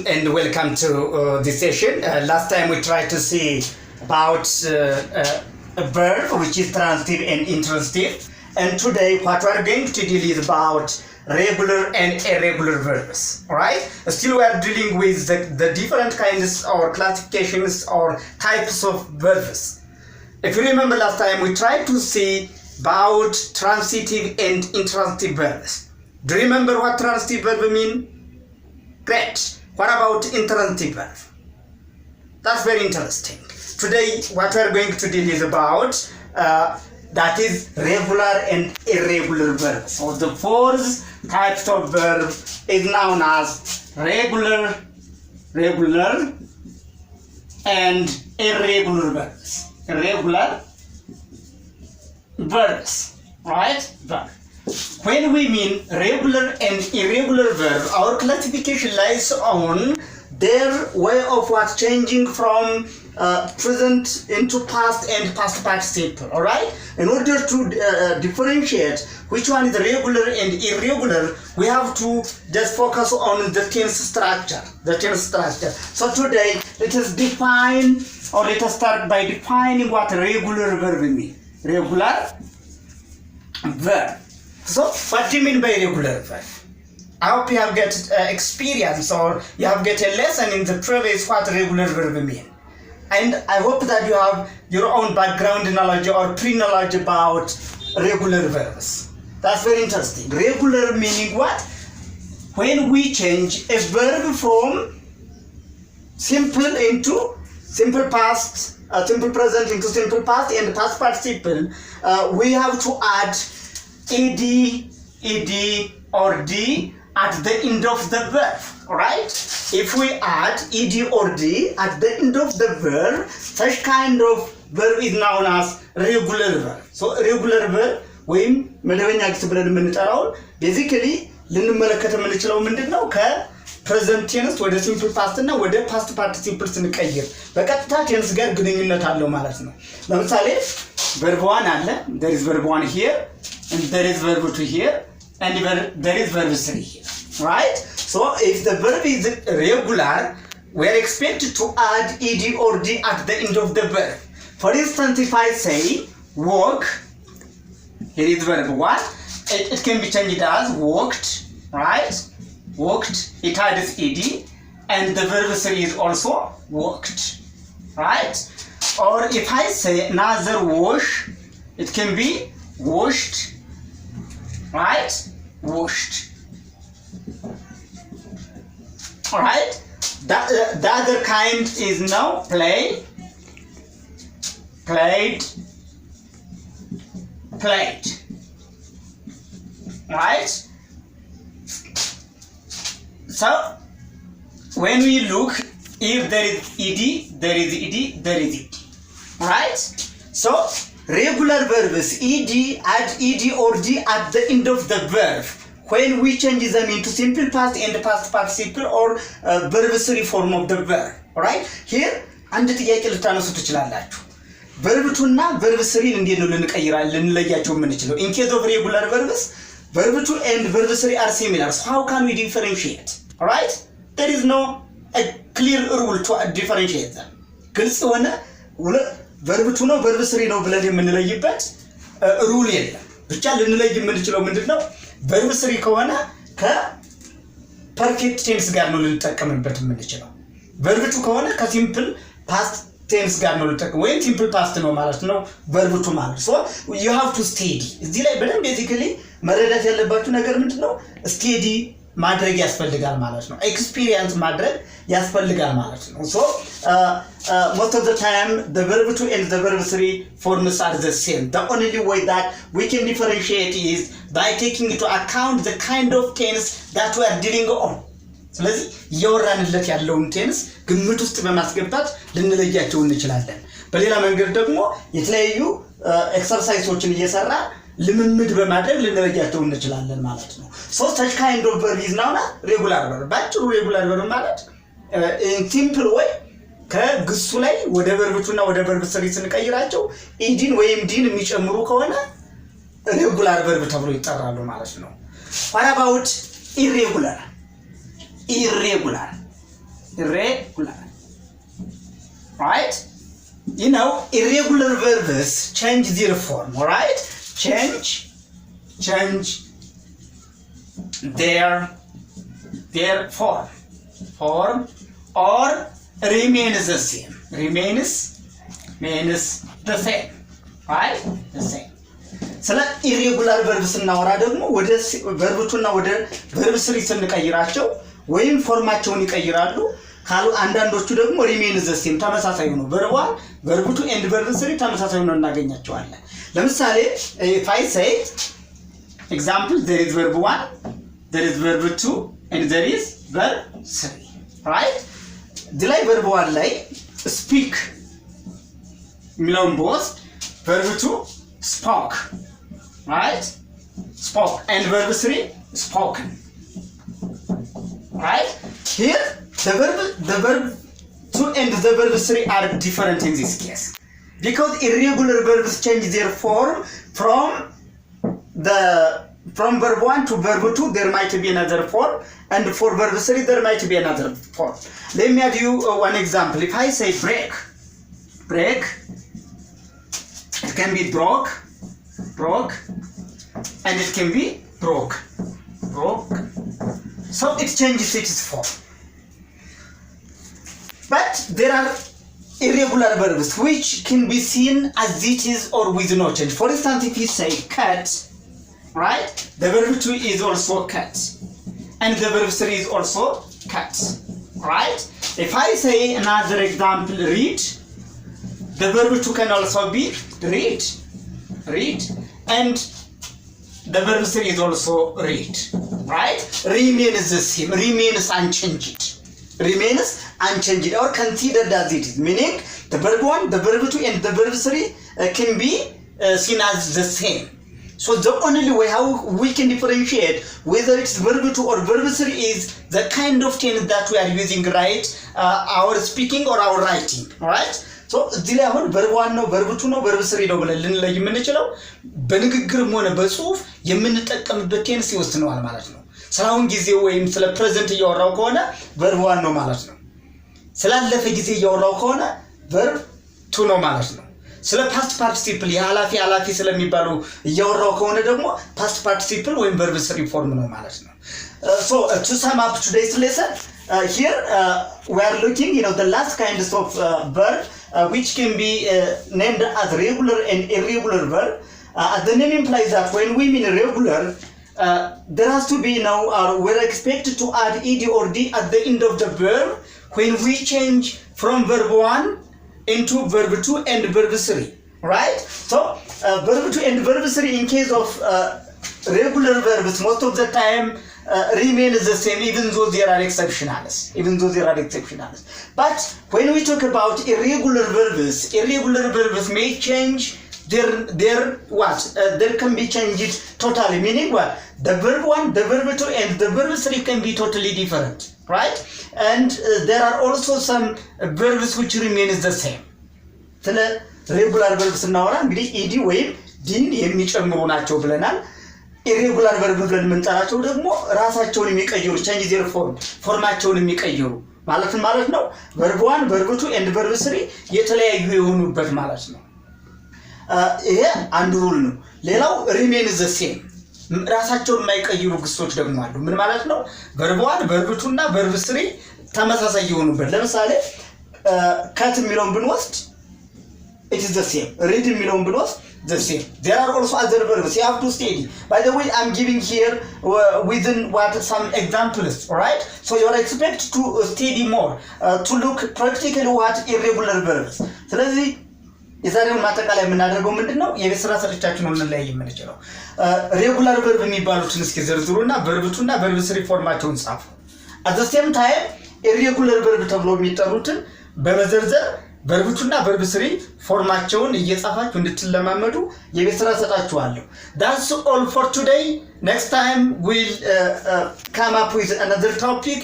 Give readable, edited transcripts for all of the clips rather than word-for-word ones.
And welcome to this session. Last time we tried to see about a verb which is transitive and intransitive, and today what we are going to deal is about regular and irregular verbs. All right, still we are dealing with the different kinds or classifications or types of verbs. If you remember last time we tried to see about transitive and intransitive verbs. Do you remember what transitive verb mean? Great. What about intransitive verb? That's very interesting. Today, what we are going to deal is about that is regular and irregular verbs. So the fourth types of verb is known as regular, and irregular verbs. Irregular verbs, right? Verb. When we mean regular and irregular verb, our classification lies on their way of what changing from present into past and past participle. All right. In order to differentiate which one is regular and irregular, we have to just focus on the tense structure. So today, let us define, or let us start by defining what regular verb means. Regular verb. So, what do you mean by regular verb? I hope you have got experience, or you have got a lesson in the previous what regular verb mean. And I hope that you have your own background knowledge or pre-knowledge about regular verbs. That's very interesting. Regular meaning what? When we change a verb from simple into simple past, simple present into simple past and past participle, we have to add ed, or d at the end of the verb, right? If we add ed or d at the end of the verb, such kind of verb is known as regular verb. So regular verb ወይም መደበኛ ግስ ብለን የምንጠራው basically ልንመለከት የምንችለው ምንድነው? ከፕሬዘንት ቴንስ ወደ ሲምፕል ፓስት እና ወደ ፓስት ፓርቲሲፕል ስንቀይር በቀጥታ ቴንስ ጋር ግንኙነት አለው ማለት ነው። ለምሳሌ verb 1 አለ, there is verb 1 here, and there is verb 2 here, and there is verb 3 here, right? So if the verb is regular, we are expected to add ed or d at the end of the verb. For instance, if I say walk, here is verb 1, it can be changed as walked, right? Walked, it adds ed, and the verb 3 is also walked, right? Or if I say another wash, it can be washed, right? Washed. All right. The other kind is now played, right? So when we look, if there is ed, there is ed, there is ed, right? So regular verbs, add ed or d at the end of the verb when we change them into simple past and past participle or verb 3 form of the verb. Alright? Here አንድ ጥያቄ ልታነሱ ትችላላችሁ። verb 2 እና verb 3 እንዴት ነው ልንለያቸው የምንችለው? In case of regular verbs, verb 2 and verb 3 are similar. So how can we differentiate? Alright? There is no a clear rule to differentiate them. ግልጽ ሆነ verb 2 ነው verb 3 ነው ብለን የምንለይበት ሩል የለም። ብቻ ልንለይ የምንችለው ምንድነው? verb 3 ከሆነ ከፐርፌክት ቴንስ ጋር ነው ልንጠቀምበት የምንችለው። verb 2 ከሆነ ከሲምፕል ፓስት ቴንስ ጋር ነው ልንጠቀም፣ ወይም ሲምፕል ፓስት ነው ማለት ነው verb 2 ማለት። so you have to steady። እዚህ ላይ በደንብ basically መረዳት ያለባችሁ ነገር ምንድነው? steady ማድረግ ያስፈልጋል ማለት ነው ኤክስፒሪየንስ ማድረግ ያስፈልጋል ማለት ነው so most of the time the verb 2 and the verb 3 forms are the same the only way that we can differentiate is by taking into account the kind of tense that we are dealing on ስለዚህ እያወራንለት ያለውን ቴንስ ግምት ውስጥ በማስገባት ልንለያቸው እንችላለን በሌላ መንገድ ደግሞ የተለያዩ ኤክሰርሳይሶችን እየሰራ ልምምድ በማድረግ ልንለያቸው እንችላለን ማለት ነው so such kind of verb is known as regular verb ባጭሩ regular verb ማለት in simple way ከግሱ ላይ ወደ verb2 እና ወደ verb3 ስንቀይራቸው ኢዲን ወይም ዲን የሚጨምሩ ከሆነ regular verb ተብሎ ይጠራሉ ማለት ነው what about irregular right you know irregular verbs change their form right change their form or remains the same remains the same right the same ስለ irregular verbs እናወራ ደግሞ ወደ verb 2 እና ወደ verb 3 ስንቀይራቸው ወይም ፎርማቸውን ይቀይራሉ ካሉ አንዳንዶቹ ደግሞ remains the same ተመሳሳይ ነው verb 1 verb 2 and verb 3 ተመሳሳይ ነው እናገኛቸዋለን ለምሳሌ if I say example there is verb 1 there is verb 2 and there is verb 3 right the ላይ verb 1 ላይ speak የሚለውን both verb 2 spoke right spoke and verb 3 spoken right here the verb 2 and the verb 3 are different in this case because irregular verbs change their form from verb 1 to verb 2 there might be another form and for verb 3 there might be another form let me add you one example if I say break it can be broke and it can be broke so it changes its form but there are irregular verbs which can be seen as it is or with no change for instance if you say cut right the verb 2 is also cut and the verb 3 is also cut right if I say another example read the verb 2 can also be read and the verb 3 is also read right remains the same remains unchanged or considered as it is meaning the verb 1 the verb 2 and the verb 3 can be seen as the same so the only way how we can differentiate whether it's verb 2 or verb 3 is the kind of tense that we are using right our speaking or our writing right so እዚህ ላይ አሁን verb 1 ነው verb 2 ነው verb 3 ነው ብለን ልንለይ የምንችለው በንግግርም ሆነ በጽሁፍ የምንጠቀምበት ቴንስ ይወስነዋል ማለት ነው ስራውን ጊዜ ወይም ስለ ፕሬዘንት እያወራው ከሆነ verb 1 ነው ማለት ነው ስላለፈ ጊዜ እያወራው ከሆነ verb 2 ነው ማለት ነው ስለ past participle የሐላፊ ስለሚባሉ እያወራው ከሆነ ደግሞ past participle ወይም verb 3 form ነው ማለት ነው so to sum up today's lesson here we are looking the last kinds of verb which can be named as regular and irregular verb the name implies that when we mean regular there has to be now we're expected to add ed or d at the end of the verb when we change from verb 1 into verb 2 and verb 3 right so verb 2 and verb 3 in case of regular verbs most of the time remains the same even though there are exceptionals but when we talk about irregular verbs may change their what there can be changed totally meaning what the verb 1 the verb 2 and the verb 3 can be totally different right and there are also some verbs which remains the same ስለ regular verbs እናወራ እንግዲህ ed ወይም ዲን የሚጨምሩ ናቸው ብለናል irregular verb ብለን የምንጠራቸው ደግሞ ራሳቸውን የሚቀይሩ change their form ፎርማቸውን የሚቀይሩ ማለት ነው verb 1 verb 2 and verb 3 የተለያዩ የሆኑበት ማለት ነው ይሄ አንዱ ሩል ነው ሌላው remains the same ራሳቸውን የማይቀይሩ ግሶች ደግሞ አሉ ምን ማለት ነው verb 1 verb 2 እና verb 3 ተመሳሳይ የሆኑበት ለምሳሌ cut የሚለውን ብንወስድ it is the same read የሚለውን ብንወስድ the same. There are also other verbs you have to study. By the way, I'm giving here within what some examples, alright? So you are expected to study more, to look practically what irregular verbs. ስለዚህ የዛሬውን ማጠቃለያ የምናደርገው ምንድነው? የቤት ስራ ሰርቻችንን ላይ የምንችለው ሬጉላር ቨርብ የሚባሉትን እስኪ ዘርዝሩና ቨርብ2 እና verb3 ፎርማቸውን ጻፉ። at the same time irregular verb ተብሎ የሚጠሩትን በመዘርዘር verb2 እና verb3 ፎርማቸውን እየጻፋችሁ እንድትለማመዱ የቤት ስራ ሰጣችኋለሁ። That's all for today. Next time we'll come up with another topic.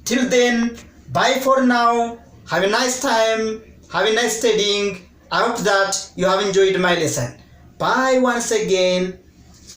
Till then, bye for now. Have a nice time. Have a nice studying. I hope that you have enjoyed my lesson. Bye once again.